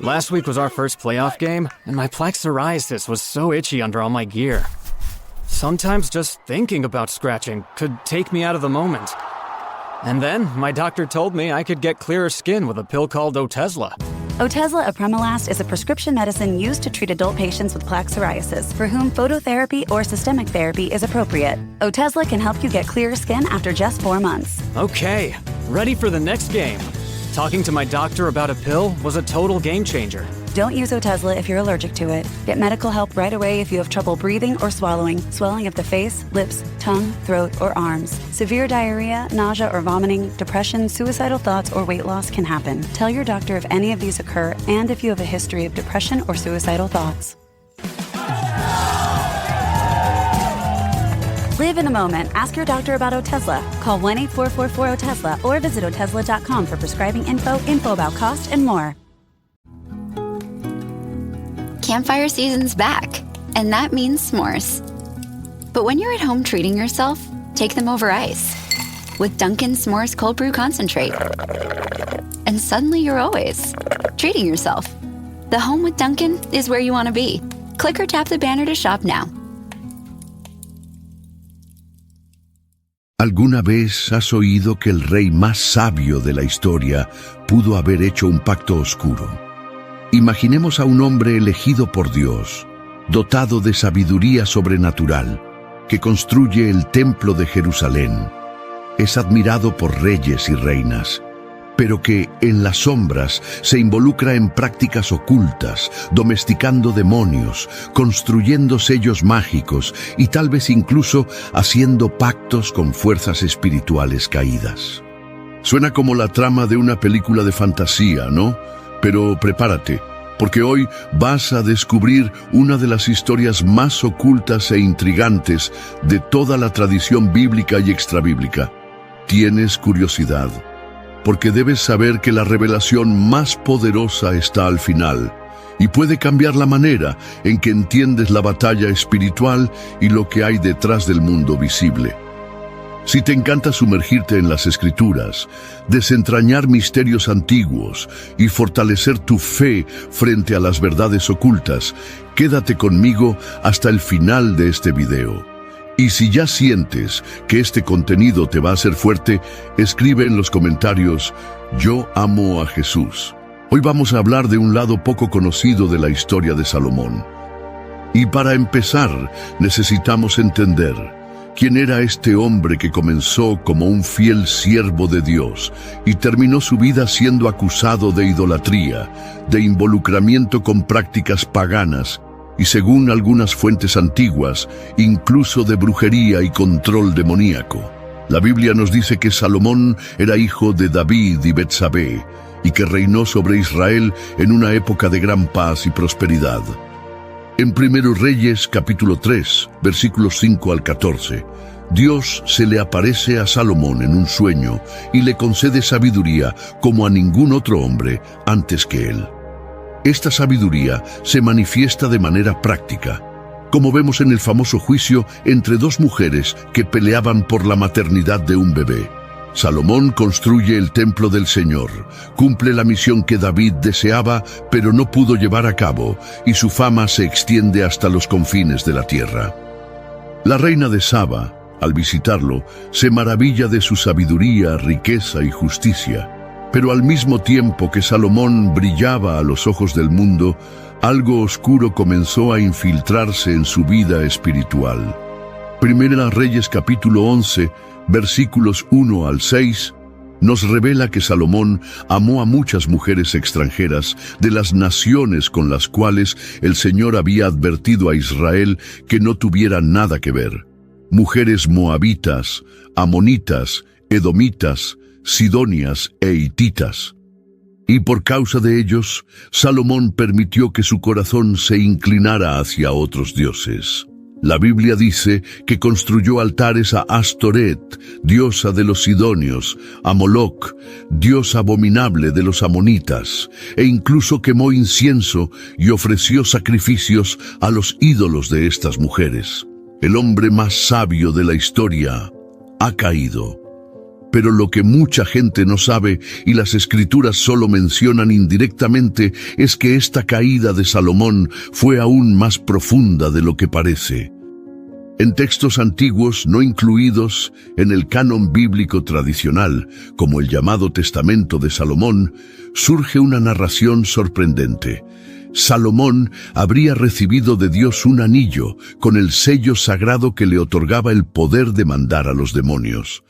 Last week was our first playoff game, and my plaque psoriasis was so itchy under all my gear. Sometimes just thinking about scratching could take me out of the moment. And then my doctor told me I could get clearer skin with a pill called Otezla. Otezla Apremilast is a prescription medicine used to treat adult patients with plaque psoriasis for whom phototherapy or systemic therapy is appropriate. Otezla can help you get clearer skin after just 4 months. Okay, ready for the next game. Talking to my doctor about a pill was a total game changer. Don't use Otezla if you're allergic to it. Get medical help right away if you have trouble breathing or swallowing, swelling of the face, lips, tongue, throat, or arms. Severe diarrhea, nausea or vomiting, depression, suicidal thoughts, or weight loss can happen. Tell your doctor if any of these occur and if you have a history of depression or suicidal thoughts. Live in the moment. Ask your doctor about Otezla. Call 1-844-4-OTEZLA or visit Otezla.com for prescribing info about cost, and more. Campfire season's back, and that means s'mores. But when you're at home treating yourself, take them over ice with Dunkin' S'mores Cold Brew Concentrate. And suddenly you're always treating yourself. The home with Dunkin' is where you want to be. Click or tap the banner to shop now. ¿Alguna vez has oído que el rey más sabio de la historia pudo haber hecho un pacto oscuro? Imaginemos a un hombre elegido por Dios, dotado de sabiduría sobrenatural, que construye el templo de Jerusalén. Es admirado por reyes y reinas, pero que en las sombras se involucra en prácticas ocultas, domesticando demonios, construyendo sellos mágicos y tal vez incluso haciendo pactos con fuerzas espirituales caídas. Suena como la trama de una película de fantasía, ¿no? Pero prepárate, porque hoy vas a descubrir una de las historias más ocultas e intrigantes de toda la tradición bíblica y extrabíblica. ¿Tienes curiosidad? Porque debes saber que la revelación más poderosa está al final y puede cambiar la manera en que entiendes la batalla espiritual y lo que hay detrás del mundo visible. Si te encanta sumergirte en las Escrituras, desentrañar misterios antiguos y fortalecer tu fe frente a las verdades ocultas, quédate conmigo hasta el final de este video. Y si ya sientes que este contenido te va a hacer fuerte, escribe en los comentarios: "Yo amo a Jesús". Hoy vamos a hablar de un lado poco conocido de la historia de Salomón. Y para empezar, necesitamos entender quién era este hombre que comenzó como un fiel siervo de Dios y terminó su vida siendo acusado de idolatría, de involucramiento con prácticas paganas y, según algunas fuentes antiguas, incluso de brujería y control demoníaco. La Biblia nos dice que Salomón era hijo de David y Betsabé y que reinó sobre Israel en una época de gran paz y prosperidad. En 1 Reyes capítulo 3, versículos 5 al 14, Dios se le aparece a Salomón en un sueño y le concede sabiduría como a ningún otro hombre antes que él. Esta sabiduría se manifiesta de manera práctica, como vemos en el famoso juicio entre dos mujeres que peleaban por la maternidad de un bebé. Salomón construye el templo del Señor, cumple la misión que David deseaba, pero no pudo llevar a cabo, y su fama se extiende hasta los confines de la tierra. La reina de Saba, al visitarlo, se maravilla de su sabiduría, riqueza y justicia. Pero al mismo tiempo que Salomón brillaba a los ojos del mundo, algo oscuro comenzó a infiltrarse en su vida espiritual. Primera Reyes capítulo 11, versículos 1 al 6, nos revela que Salomón amó a muchas mujeres extranjeras de las naciones con las cuales el Señor había advertido a Israel que no tuviera nada que ver. Mujeres moabitas, amonitas, edomitas, sidonias e hititas. Y por causa de ellos, Salomón permitió que su corazón se inclinara hacia otros dioses. La Biblia dice que construyó altares a Astoret, diosa de los sidonios, a Moloc, dios abominable de los amonitas, e incluso quemó incienso y ofreció sacrificios a los ídolos de estas mujeres. El hombre más sabio de la historia ha caído. Pero lo que mucha gente no sabe y las Escrituras solo mencionan indirectamente es que esta caída de Salomón fue aún más profunda de lo que parece. En textos antiguos no incluidos en el canon bíblico tradicional, como el llamado Testamento de Salomón, surge una narración sorprendente. Salomón habría recibido de Dios un anillo con el sello sagrado que le otorgaba el poder de mandar a los demonios.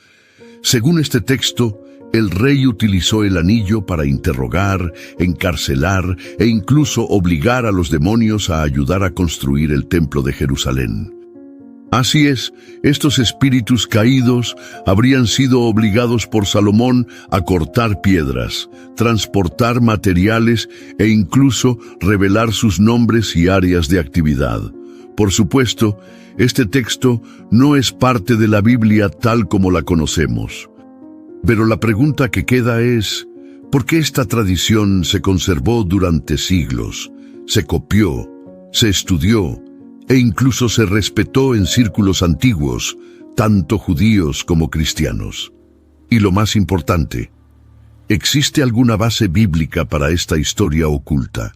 Según este texto, el rey utilizó el anillo para interrogar, encarcelar e incluso obligar a los demonios a ayudar a construir el templo de Jerusalén. Así es, estos espíritus caídos habrían sido obligados por Salomón a cortar piedras, transportar materiales e incluso revelar sus nombres y áreas de actividad. Por supuesto, este texto no es parte de la Biblia tal como la conocemos. Pero la pregunta que queda es, ¿por qué esta tradición se conservó durante siglos, se copió, se estudió e incluso se respetó en círculos antiguos, tanto judíos como cristianos? Y lo más importante, ¿existe alguna base bíblica para esta historia oculta?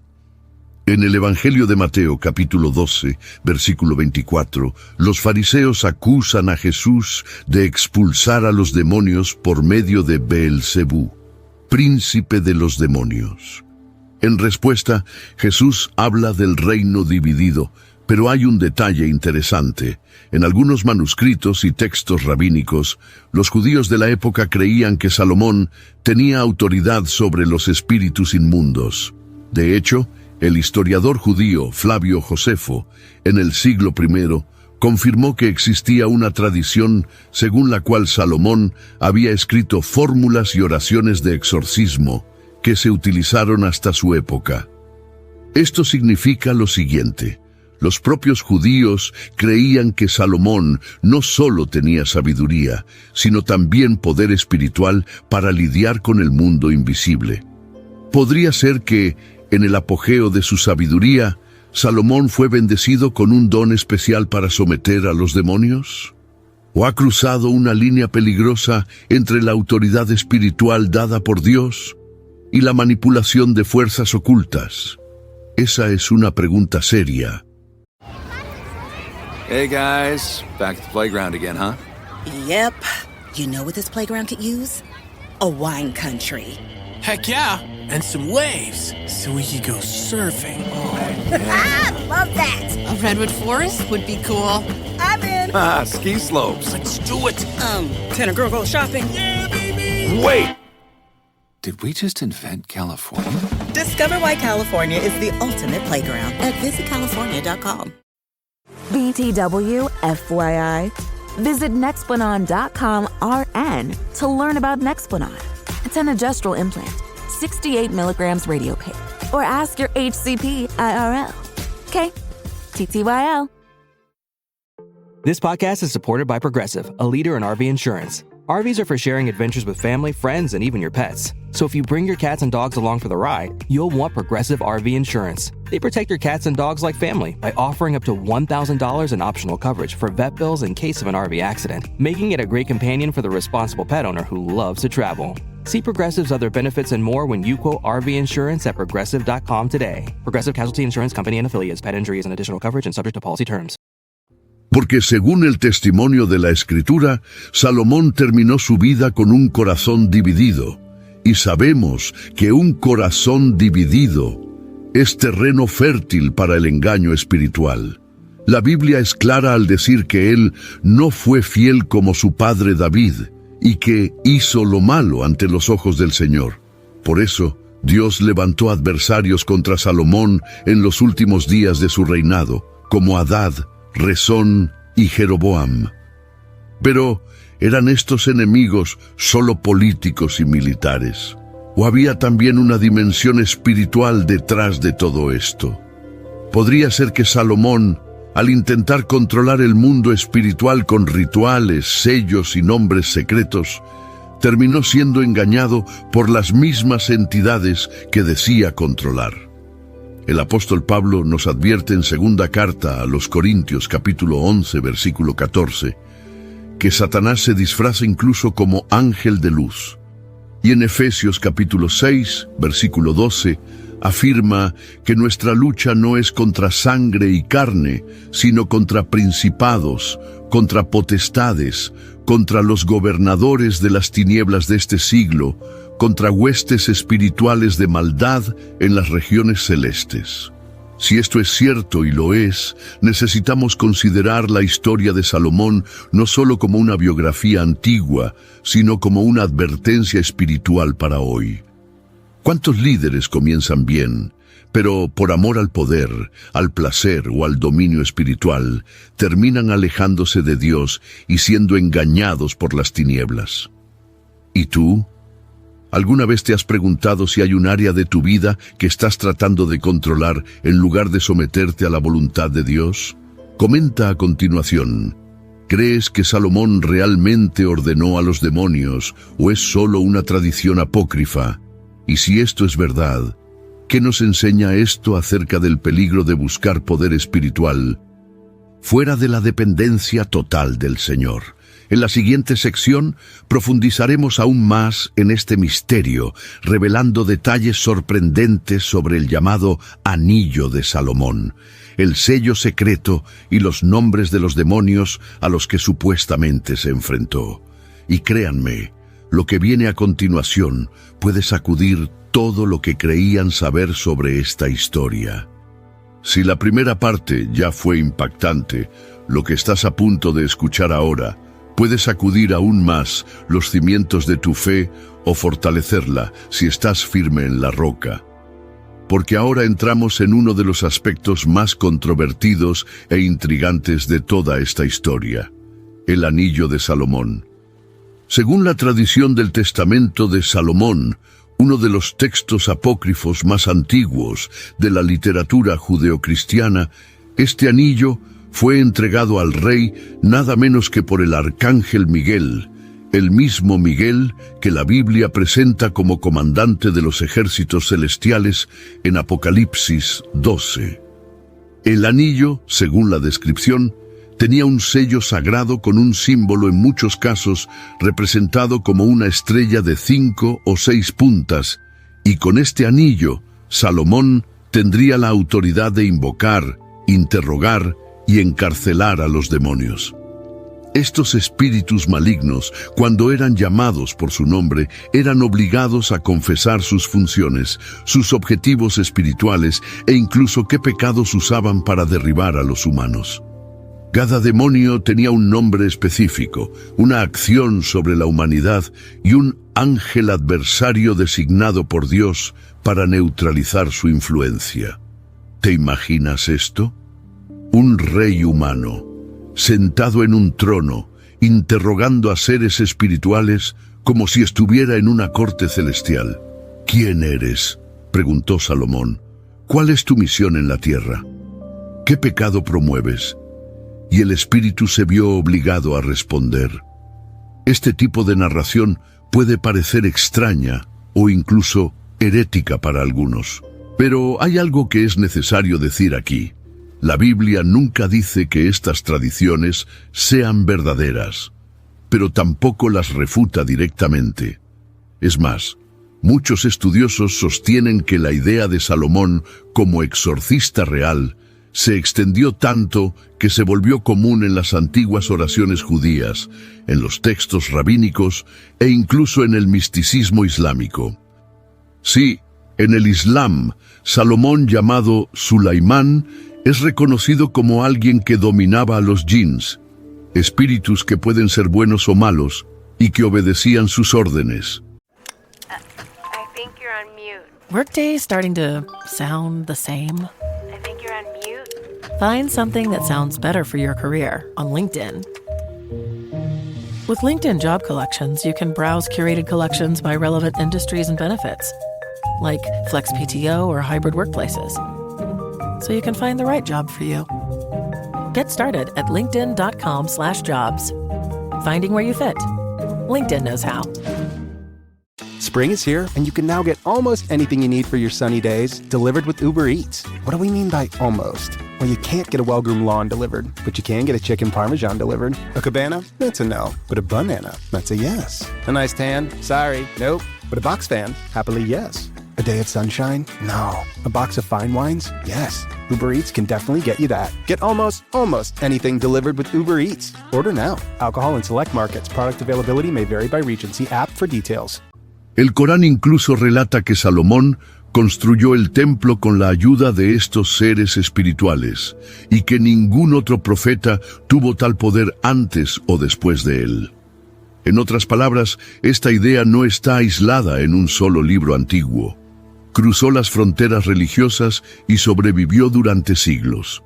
En el Evangelio de Mateo, capítulo 12, versículo 24, los fariseos acusan a Jesús de expulsar a los demonios por medio de Beelzebú, príncipe de los demonios. En respuesta, Jesús habla del reino dividido, pero hay un detalle interesante. En algunos manuscritos y textos rabínicos, los judíos de la época creían que Salomón tenía autoridad sobre los espíritus inmundos. De hecho, el historiador judío Flavio Josefo, en el siglo I, confirmó que existía una tradición según la cual Salomón había escrito fórmulas y oraciones de exorcismo que se utilizaron hasta su época. Esto significa lo siguiente: los propios judíos creían que Salomón no solo tenía sabiduría, sino también poder espiritual para lidiar con el mundo invisible. Podría ser que, en el apogeo de su sabiduría, ¿Salomón fue bendecido con un don especial para someter a los demonios? ¿O ha cruzado una línea peligrosa entre la autoridad espiritual dada por Dios y la manipulación de fuerzas ocultas? Esa es una pregunta seria. Hey guys, back at the playground again, huh? Yep. You know what this playground could use? A wine country. Heck yeah, and some waves, so we could go surfing. Love that. A redwood forest would be cool. I'm in. Ski slopes. Let's do it. Can a girl go shopping? Yeah, baby. Wait! Did we just invent California? Discover why California is the ultimate playground at visitcalifornia.com. BTW, FYI. Visit Nexplanon.com RN to learn about Nexplanon. It's an adjustable implant, 68 milligrams radiopaque. Or ask your HCP IRL. Okay, TTYL. This podcast is supported by Progressive, a leader in RV insurance. RVs are for sharing adventures with family, friends, and even your pets. So if you bring your cats and dogs along for the ride, you'll want Progressive RV insurance. They protect your cats and dogs like family by offering up to $1,000 in optional coverage for vet bills in case of an RV accident, making it a great companion for the responsible pet owner who loves to travel. See Progressive's other benefits and more when you quote RV insurance at Progressive.com today. Progressive Casualty Insurance Company and Affiliates. Pet injuries and additional coverage and subject to policy terms. Porque según el testimonio de la Escritura, Salomón terminó su vida con un corazón dividido. Y sabemos que un corazón dividido es terreno fértil para el engaño espiritual. La Biblia es clara al decir que él no fue fiel como su padre David, y que hizo lo malo ante los ojos del Señor. Por eso, Dios levantó adversarios contra Salomón en los últimos días de su reinado, como Hadad, Rezón y Jeroboam. Pero, ¿eran estos enemigos solo políticos y militares? ¿O había también una dimensión espiritual detrás de todo esto? Podría ser que Salomón, al intentar controlar el mundo espiritual con rituales, sellos y nombres secretos, terminó siendo engañado por las mismas entidades que decía controlar. El apóstol Pablo nos advierte en segunda carta a los Corintios capítulo 11 versículo 14 que Satanás se disfraza incluso como ángel de luz. Y en Efesios capítulo 6, versículo 12, afirma que nuestra lucha no es contra sangre y carne, sino contra principados, contra potestades, contra los gobernadores de las tinieblas de este siglo, contra huestes espirituales de maldad en las regiones celestes. Si esto es cierto, y lo es, necesitamos considerar la historia de Salomón no solo como una biografía antigua, sino como una advertencia espiritual para hoy. ¿Cuántos líderes comienzan bien, pero por amor al poder, al placer o al dominio espiritual, terminan alejándose de Dios y siendo engañados por las tinieblas? ¿Y tú? ¿Alguna vez te has preguntado si hay un área de tu vida que estás tratando de controlar en lugar de someterte a la voluntad de Dios? Comenta a continuación. ¿Crees que Salomón realmente ordenó a los demonios o es solo una tradición apócrifa? Y si esto es verdad, ¿qué nos enseña esto acerca del peligro de buscar poder espiritual fuera de la dependencia total del Señor? En la siguiente sección profundizaremos aún más en este misterio, revelando detalles sorprendentes sobre el llamado Anillo de Salomón, el sello secreto y los nombres de los demonios a los que supuestamente se enfrentó. Y créanme, lo que viene a continuación puede sacudir todo lo que creían saber sobre esta historia. Si la primera parte ya fue impactante, lo que estás a punto de escuchar ahora puede sacudir aún más los cimientos de tu fe o fortalecerla si estás firme en la roca. Porque ahora entramos en uno de los aspectos más controvertidos e intrigantes de toda esta historia, el Anillo de Salomón. Según la tradición del Testamento de Salomón, uno de los textos apócrifos más antiguos de la literatura judeocristiana, este anillo fue entregado al rey nada menos que por el arcángel Miguel, el mismo Miguel que la Biblia presenta como comandante de los ejércitos celestiales en Apocalipsis 12. El anillo, según la descripción, tenía un sello sagrado con un símbolo en muchos casos representado como una estrella de 5 o 6 puntas, y con este anillo, Salomón tendría la autoridad de invocar, interrogar y encarcelar a los demonios. Estos espíritus malignos, cuando eran llamados por su nombre, eran obligados a confesar sus funciones, sus objetivos espirituales e incluso qué pecados usaban para derribar a los humanos. Cada demonio tenía un nombre específico, una acción sobre la humanidad y un ángel adversario designado por Dios para neutralizar su influencia. ¿Te imaginas esto? Un rey humano, sentado en un trono, interrogando a seres espirituales como si estuviera en una corte celestial. ¿Quién eres?, preguntó Salomón. ¿Cuál es tu misión en la tierra? ¿Qué pecado promueves? Y el espíritu se vio obligado a responder. Este tipo de narración puede parecer extraña o incluso herética para algunos. Pero hay algo que es necesario decir aquí. La Biblia nunca dice que estas tradiciones sean verdaderas, pero tampoco las refuta directamente. Es más, muchos estudiosos sostienen que la idea de Salomón como exorcista real se extendió tanto que se volvió común en las antiguas oraciones judías, en los textos rabínicos e incluso en el misticismo islámico. Sí, en el Islam, Salomón, llamado Sulaimán, es reconocido como alguien que dominaba a los jinns, espíritus que pueden ser buenos o malos y que obedecían sus órdenes. I think you're on mute. Workday is starting to sound the same. I think you're on mute. Find something that sounds better for your career on LinkedIn. With LinkedIn Job Collections, you can browse curated collections by relevant industries and benefits, like flex PTO or hybrid workplaces, so you can find the right job for you. Get started at linkedin.com/jobs. Finding where you fit. LinkedIn knows how. Spring is here, and you can now get almost anything you need for your sunny days delivered with Uber Eats. What do we mean by almost? Well, you can't get a well-groomed lawn delivered, but you can get a chicken parmesan delivered. A cabana? That's a no. But a banana? That's a yes. A nice tan? Sorry, nope. But a box fan? Happily, yes. A day of sunshine? No. A box of fine wines? Yes. Uber Eats can definitely get you that. Get almost anything delivered with Uber Eats. Order now. Alcohol in select markets. Product availability may vary by region. See app for details. El Corán incluso relata que Salomón construyó el templo con la ayuda de estos seres espirituales, y que ningún otro profeta tuvo tal poder antes o después de él. En otras palabras, esta idea no está aislada en un solo libro antiguo. Cruzó las fronteras religiosas y sobrevivió durante siglos.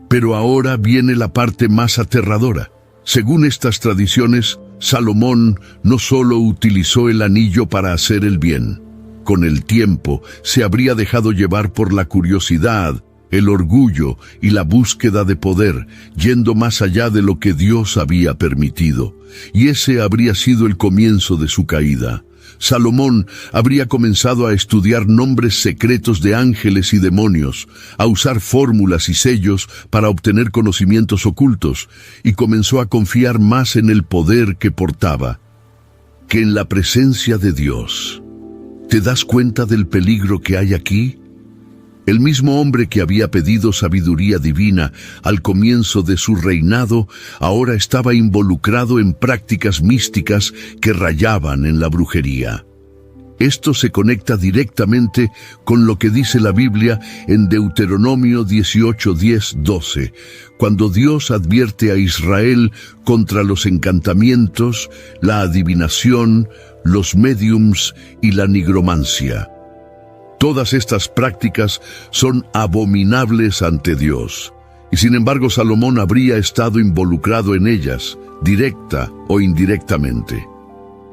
Pero ahora viene la parte más aterradora. Según estas tradiciones, Salomón no solo utilizó el anillo para hacer el bien. Con el tiempo se habría dejado llevar por la curiosidad, el orgullo y la búsqueda de poder, yendo más allá de lo que Dios había permitido. Y ese habría sido el comienzo de su caída. Salomón habría comenzado a estudiar nombres secretos de ángeles y demonios, a usar fórmulas y sellos para obtener conocimientos ocultos, y comenzó a confiar más en el poder que portaba que en la presencia de Dios. ¿Te das cuenta del peligro que hay aquí? El mismo hombre que había pedido sabiduría divina al comienzo de su reinado, ahora estaba involucrado en prácticas místicas que rayaban en la brujería. Esto se conecta directamente con lo que dice la Biblia en Deuteronomio 18:10-12, cuando Dios advierte a Israel contra los encantamientos, la adivinación, los médiums y la nigromancia. Todas estas prácticas son abominables ante Dios, y sin embargo Salomón habría estado involucrado en ellas, directa o indirectamente.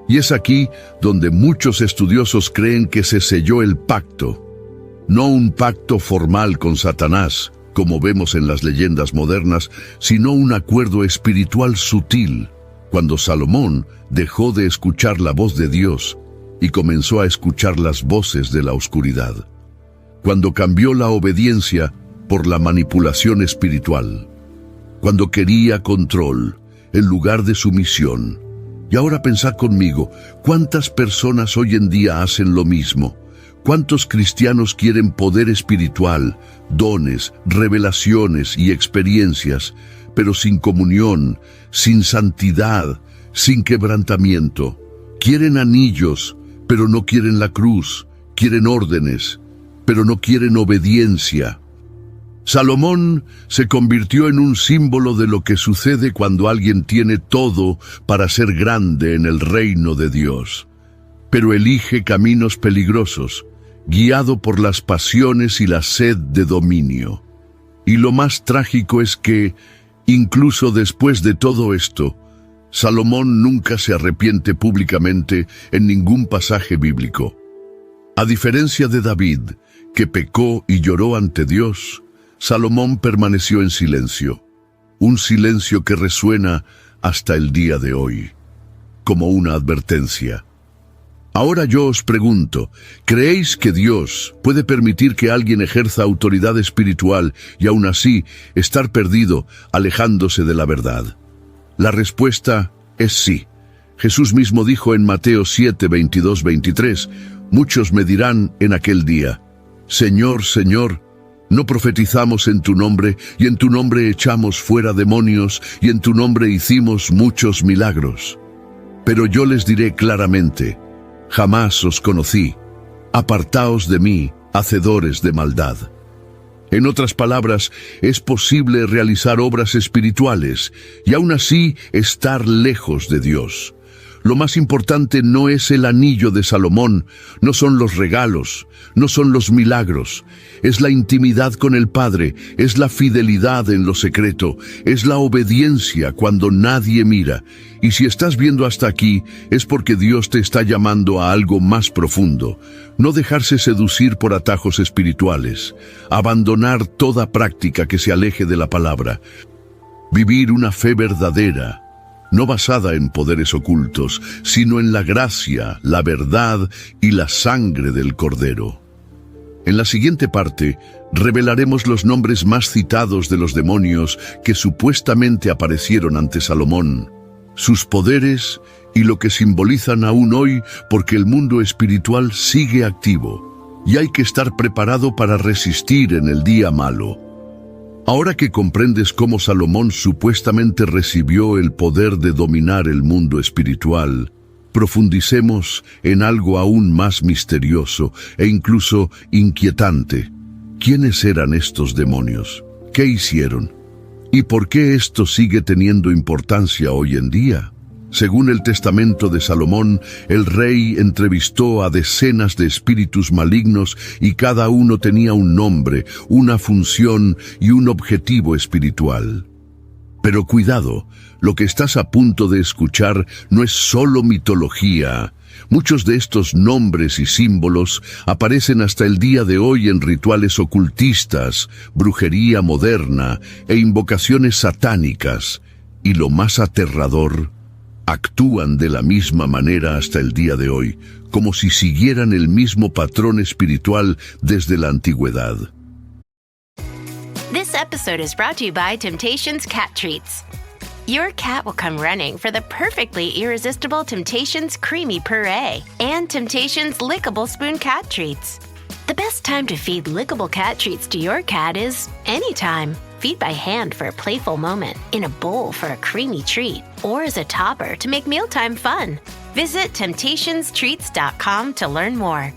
Y es aquí donde muchos estudiosos creen que se selló el pacto, no un pacto formal con Satanás, como vemos en las leyendas modernas, sino un acuerdo espiritual sutil, cuando Salomón dejó de escuchar la voz de Dios y comenzó a escuchar las voces de la oscuridad, cuando cambió la obediencia por la manipulación espiritual, cuando quería control en lugar de sumisión. Y ahora pensad conmigo, ¿cuántas personas hoy en día hacen lo mismo? ¿Cuántos cristianos quieren poder espiritual, dones, revelaciones y experiencias, pero sin comunión, sin santidad, sin quebrantamiento? Quieren anillos, pero no quieren la cruz, quieren órdenes, pero no quieren obediencia. Salomón se convirtió en un símbolo de lo que sucede cuando alguien tiene todo para ser grande en el reino de Dios, pero elige caminos peligrosos, guiado por las pasiones y la sed de dominio. Y lo más trágico es que, incluso después de todo esto, Salomón nunca se arrepiente públicamente en ningún pasaje bíblico. A diferencia de David, que pecó y lloró ante Dios, Salomón permaneció en silencio, un silencio que resuena hasta el día de hoy, como una advertencia. Ahora yo os pregunto, ¿creéis que Dios puede permitir que alguien ejerza autoridad espiritual y aún así estar perdido, alejándose de la verdad? La respuesta es sí. Jesús mismo dijo en Mateo 7:22-23, muchos me dirán en aquel día, Señor, Señor, ¿no profetizamos en tu nombre, y en tu nombre echamos fuera demonios, y en tu nombre hicimos muchos milagros? Pero yo les diré claramente, jamás os conocí, apartaos de mí, hacedores de maldad. En otras palabras, es posible realizar obras espirituales y aún así estar lejos de Dios. Lo más importante no es el anillo de Salomón, no son los regalos, no son los milagros. Es la intimidad con el Padre, es la fidelidad en lo secreto, es la obediencia cuando nadie mira. Y si estás viendo hasta aquí, es porque Dios te está llamando a algo más profundo. No dejarse seducir por atajos espirituales, abandonar toda práctica que se aleje de la palabra. Vivir una fe verdadera, no basada en poderes ocultos, sino en la gracia, la verdad y la sangre del Cordero. En la siguiente parte, revelaremos los nombres más citados de los demonios que supuestamente aparecieron ante Salomón, sus poderes y lo que simbolizan aún hoy, porque el mundo espiritual sigue activo y hay que estar preparado para resistir en el día malo. Ahora que comprendes cómo Salomón supuestamente recibió el poder de dominar el mundo espiritual, profundicemos en algo aún más misterioso e incluso inquietante. ¿Quiénes eran estos demonios? ¿Qué hicieron? ¿Y por qué esto sigue teniendo importancia hoy en día? Según el testamento de Salomón, el rey entrevistó a decenas de espíritus malignos y cada uno tenía un nombre, una función y un objetivo espiritual. Pero cuidado, lo que estás a punto de escuchar no es solo mitología. Muchos de estos nombres y símbolos aparecen hasta el día de hoy en rituales ocultistas, brujería moderna e invocaciones satánicas. Y lo más aterrador, actúan de la misma manera hasta el día de hoy, como si siguieran el mismo patrón espiritual desde la antigüedad. This episode is brought to you by Temptations Cat Treats. Your cat will come running for the perfectly irresistible Temptations Creamy Puree and Temptations Lickable Spoon Cat Treats. The best time to feed lickable cat treats to your cat is anytime. Feed by hand for a playful moment, in a bowl for a creamy treat, or as a topper to make mealtime fun. Visit TemptationsTreats.com to learn more.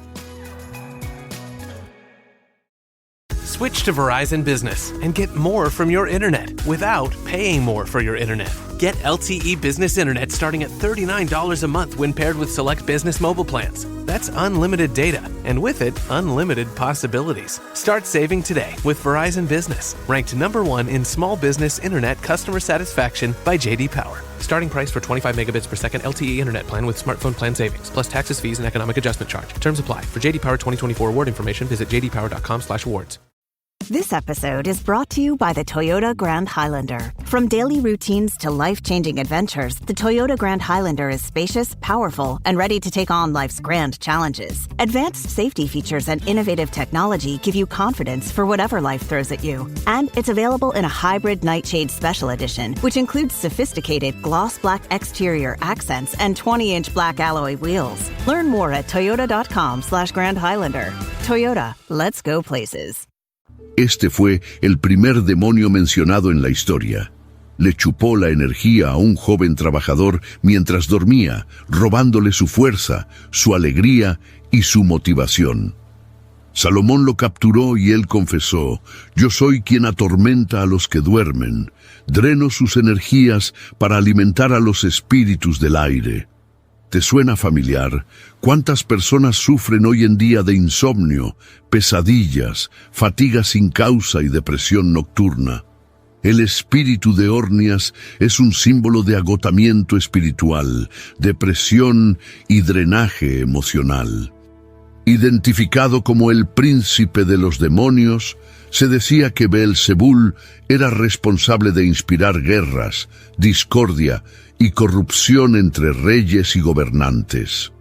Switch to Verizon Business and get more from your internet without paying more for your internet. Get LTE Business Internet starting at $39 a month when paired with select business mobile plans. That's unlimited data, and with it, unlimited possibilities. Start saving today with Verizon Business, ranked #1 in small business internet customer satisfaction by J.D. Power. Starting price for 25 megabits per second LTE internet plan with smartphone plan savings, plus taxes, fees, and economic adjustment charge. Terms apply. For J.D. Power 2024 award information, visit jdpower.com/awards. This episode is brought to you by the Toyota Grand Highlander. From daily routines to life-changing adventures, the Toyota Grand Highlander is spacious, powerful, and ready to take on life's grand challenges. Advanced safety features and innovative technology give you confidence for whatever life throws at you. And it's available in a hybrid Nightshade Special Edition, which includes sophisticated gloss black exterior accents and 20-inch black alloy wheels. Learn more at toyota.com/Grand Highlander. Toyota, let's go places. Este fue el primer demonio mencionado en la historia. Le chupó la energía a un joven trabajador mientras dormía, robándole su fuerza, su alegría y su motivación. Salomón lo capturó y él confesó: «Yo soy quien atormenta a los que duermen, dreno sus energías para alimentar a los espíritus del aire». ¿Te suena familiar? ¿Cuántas personas sufren hoy en día de insomnio, pesadillas, fatiga sin causa y depresión nocturna? El espíritu de Ornias es un símbolo de agotamiento espiritual, depresión y drenaje emocional. Identificado como el príncipe de los demonios, se decía que Beelzebul era responsable de inspirar guerras, discordia y corrupción entre reyes y gobernantes.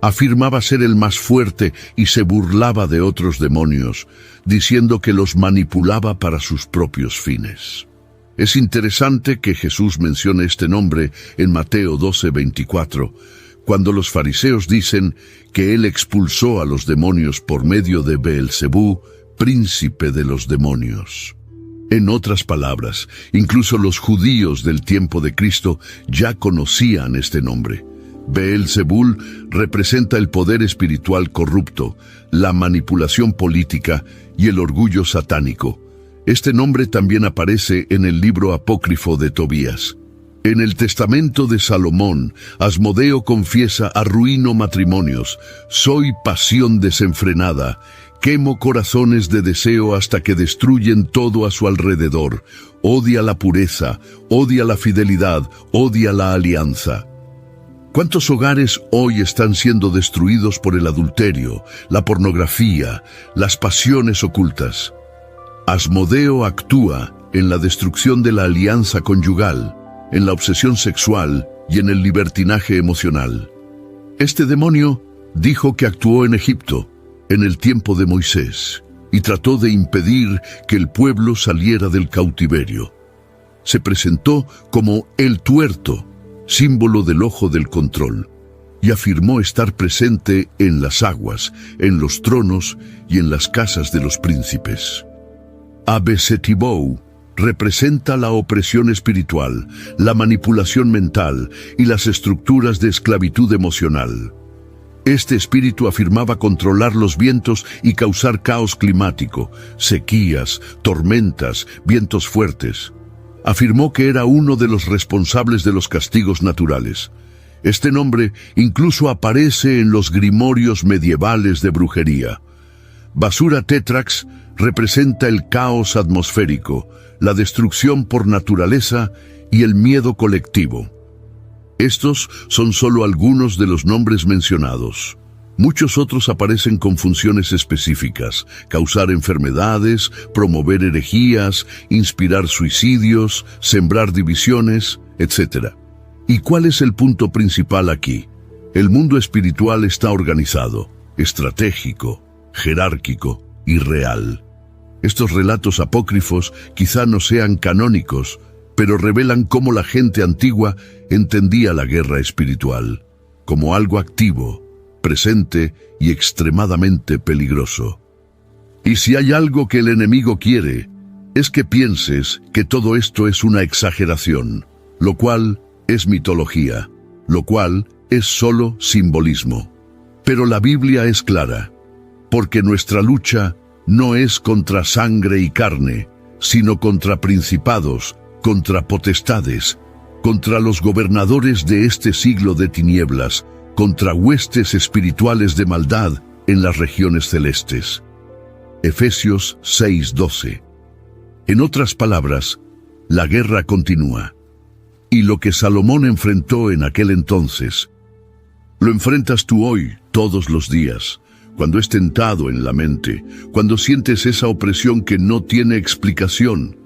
Afirmaba ser el más fuerte y se burlaba de otros demonios, diciendo que los manipulaba para sus propios fines. Es interesante que Jesús mencione este nombre en Mateo 12:24, cuando los fariseos dicen que él expulsó a los demonios por medio de Beelzebú, príncipe de los demonios. En otras palabras, incluso los judíos del tiempo de Cristo ya conocían este nombre. Beelzebul representa el poder espiritual corrupto, la manipulación política y el orgullo satánico. Este nombre también aparece en el libro apócrifo de Tobías. En el testamento de Salomón, Asmodeo confiesa: arruino matrimonios, soy pasión desenfrenada, quemo corazones de deseo hasta que destruyen todo a su alrededor, odia la pureza, odia la fidelidad, odia la alianza. ¿Cuántos hogares hoy están siendo destruidos por el adulterio, la pornografía, las pasiones ocultas? Asmodeo actúa en la destrucción de la alianza conyugal, en la obsesión sexual y en el libertinaje emocional. Este demonio dijo que actuó en Egipto, en el tiempo de Moisés y trató de impedir que el pueblo saliera del cautiverio. Se presentó como el tuerto, símbolo del ojo del control, y afirmó estar presente en las aguas, en los tronos y en las casas de los príncipes. Abesetibou representa la opresión espiritual, la manipulación mental y las estructuras de esclavitud emocional. Este espíritu afirmaba controlar los vientos y causar caos climático, sequías, tormentas, vientos fuertes. Afirmó que era uno de los responsables de los castigos naturales. Este nombre incluso aparece en los grimorios medievales de brujería. Basura Tetrax representa el caos atmosférico, la destrucción por naturaleza y el miedo colectivo. Estos son solo algunos de los nombres mencionados. Muchos otros aparecen con funciones específicas: causar enfermedades, promover herejías, inspirar suicidios, sembrar divisiones, etc. ¿Y cuál es el punto principal aquí? El mundo espiritual está organizado, estratégico, jerárquico y real. Estos relatos apócrifos quizá no sean canónicos, pero revelan cómo la gente antigua entendía la guerra espiritual, como algo activo, presente y extremadamente peligroso. Y si hay algo que el enemigo quiere, es que pienses que todo esto es una exageración, lo cual es mitología, lo cual es solo simbolismo. Pero la Biblia es clara, porque nuestra lucha no es contra sangre y carne, sino contra principados, contra potestades, contra los gobernadores de este siglo de tinieblas, contra huestes espirituales de maldad en las regiones celestes. Efesios 6:12. En otras palabras, la guerra continúa. Y lo que Salomón enfrentó en aquel entonces, lo enfrentas tú hoy, todos los días, cuando es tentado en la mente, cuando sientes esa opresión que no tiene explicación,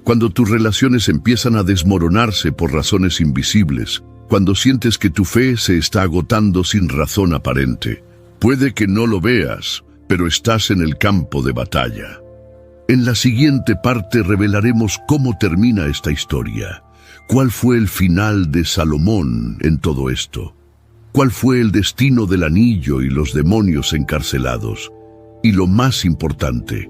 cuando tus relaciones empiezan a desmoronarse por razones invisibles, cuando sientes que tu fe se está agotando sin razón aparente. Puede que no lo veas, pero estás en el campo de batalla. En la siguiente parte revelaremos cómo termina esta historia. ¿Cuál fue el final de Salomón en todo esto? ¿Cuál fue el destino del anillo y los demonios encarcelados? Y lo más importante,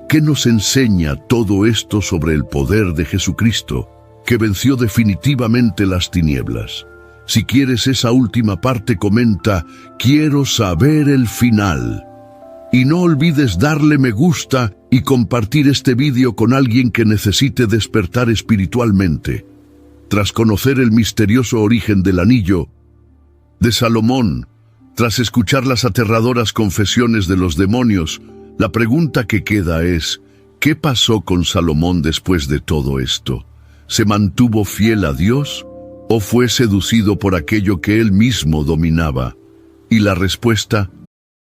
¿qué nos enseña todo esto sobre el poder de Jesucristo, que venció definitivamente las tinieblas? Si quieres esa última parte, comenta: quiero saber el final. Y no olvides darle me gusta y compartir este vídeo con alguien que necesite despertar espiritualmente. Tras conocer el misterioso origen del anillo de Salomón, tras escuchar las aterradoras confesiones de los demonios, la pregunta que queda es: ¿qué pasó con Salomón después de todo esto? ¿Se mantuvo fiel a Dios o fue seducido por aquello que él mismo dominaba? Y la respuesta: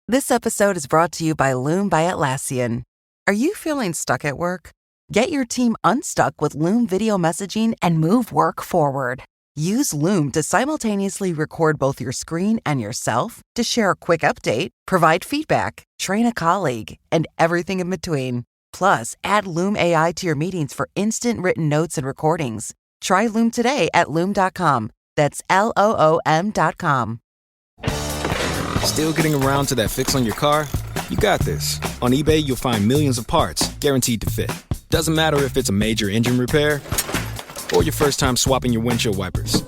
This episode is brought to you by Loom by Atlassian. Are you feeling stuck at work? Get your team unstuck with Loom video messaging and move work forward. Use Loom to simultaneously record both your screen and yourself to share a quick update, provide feedback, train a colleague, and everything in between. Plus, add Loom AI to your meetings for instant written notes and recordings. Try Loom today at Loom.com. That's LOOM.com. Still getting around to that fix on your car? You got this. On eBay, you'll find millions of parts, guaranteed to fit. Doesn't matter if it's a major engine repair or your first time swapping your windshield wipers.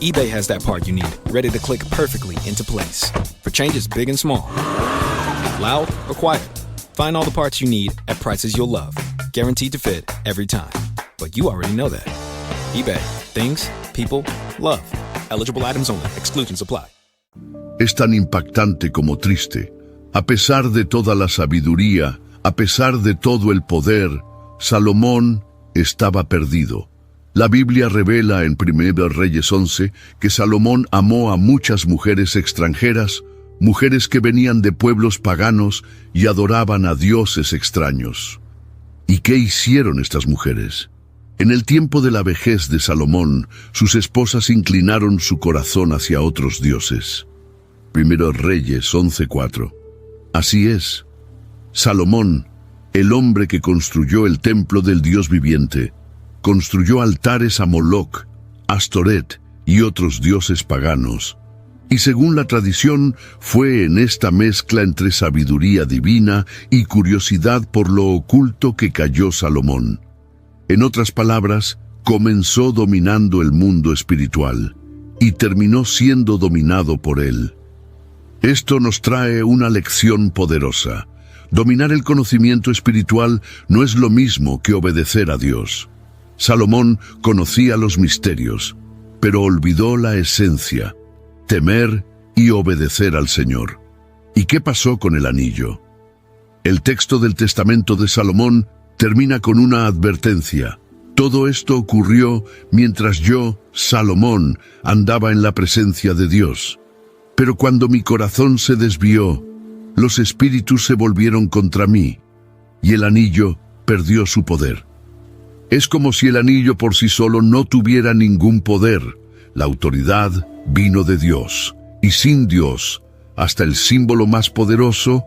eBay has that part you need, ready to click perfectly into place. For changes big and small. Loud or quiet. Find all the parts you need at prices you'll love. Guaranteed to fit every time. But you already know that. eBay. Things, people, love. Eligible items only. Exclusions apply. Es tan impactante como triste. A pesar de toda la sabiduría, a pesar de todo el poder, Salomón estaba perdido. La Biblia revela en 1 Reyes 11 que Salomón amó a muchas mujeres extranjeras, mujeres que venían de pueblos paganos y adoraban a dioses extraños. ¿Y qué hicieron estas mujeres? En el tiempo de la vejez de Salomón, sus esposas inclinaron su corazón hacia otros dioses. 1 Reyes 11:4. Así es. Salomón, el hombre que construyó el templo del Dios viviente, construyó altares a Moloc, Astoret y otros dioses paganos. Y según la tradición, fue en esta mezcla entre sabiduría divina y curiosidad por lo oculto que cayó Salomón. En otras palabras, comenzó dominando el mundo espiritual y terminó siendo dominado por él. Esto nos trae una lección poderosa. Dominar el conocimiento espiritual no es lo mismo que obedecer a Dios. Salomón conocía los misterios, pero olvidó la esencia: temer y obedecer al Señor. ¿Y qué pasó con el anillo? El texto del Testamento de Salomón termina con una advertencia. Todo esto ocurrió mientras yo, Salomón, andaba en la presencia de Dios. Pero cuando mi corazón se desvió, los espíritus se volvieron contra mí, y el anillo perdió su poder. Es como si el anillo por sí solo no tuviera ningún poder. La autoridad vino de Dios, y sin Dios, hasta el símbolo más poderoso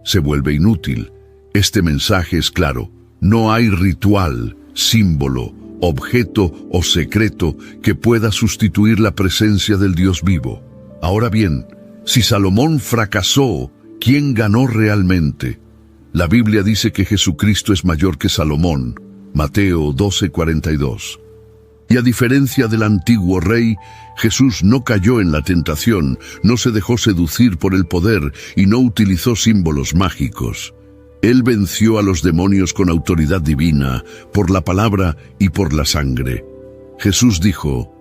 se vuelve inútil. Este mensaje es claro: no hay ritual, símbolo, objeto o secreto que pueda sustituir la presencia del Dios vivo. Ahora bien, si Salomón fracasó, ¿quién ganó realmente? La Biblia dice que Jesucristo es mayor que Salomón, Mateo 12:42. Y a diferencia del antiguo rey, Jesús no cayó en la tentación, no se dejó seducir por el poder y no utilizó símbolos mágicos. Él venció a los demonios con autoridad divina, por la palabra y por la sangre. Jesús dijo: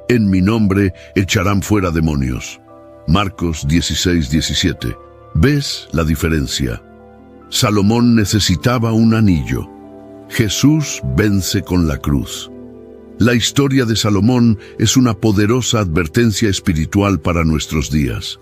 en mi nombre echarán fuera demonios. Marcos 16:17. ¿Ves la diferencia? Salomón necesitaba un anillo. Jesús vence con la cruz. La historia de Salomón es una poderosa advertencia espiritual para nuestros días.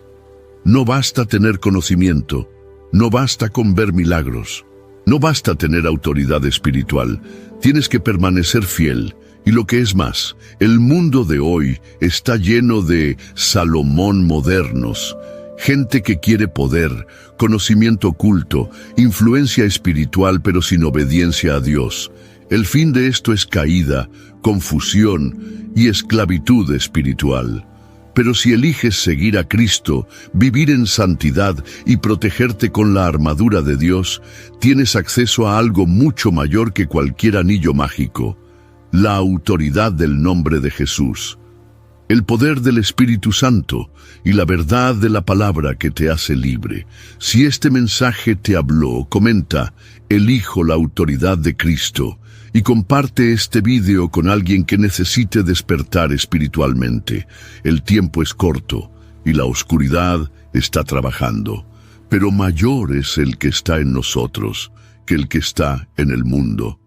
No basta tener conocimiento, no basta con ver milagros, no basta tener autoridad espiritual. Tienes que permanecer fiel. Y lo que es más, el mundo de hoy está lleno de Salomón modernos, gente que quiere poder, conocimiento oculto, influencia espiritual pero sin obediencia a Dios. El fin de esto es caída, confusión y esclavitud espiritual. Pero si eliges seguir a Cristo, vivir en santidad y protegerte con la armadura de Dios, tienes acceso a algo mucho mayor que cualquier anillo mágico: la autoridad del nombre de Jesús, el poder del Espíritu Santo y la verdad de la palabra que te hace libre. Si este mensaje te habló, comenta: elijo la autoridad de Cristo, y comparte este video con alguien que necesite despertar espiritualmente. El tiempo es corto y la oscuridad está trabajando, pero mayor es el que está en nosotros que el que está en el mundo.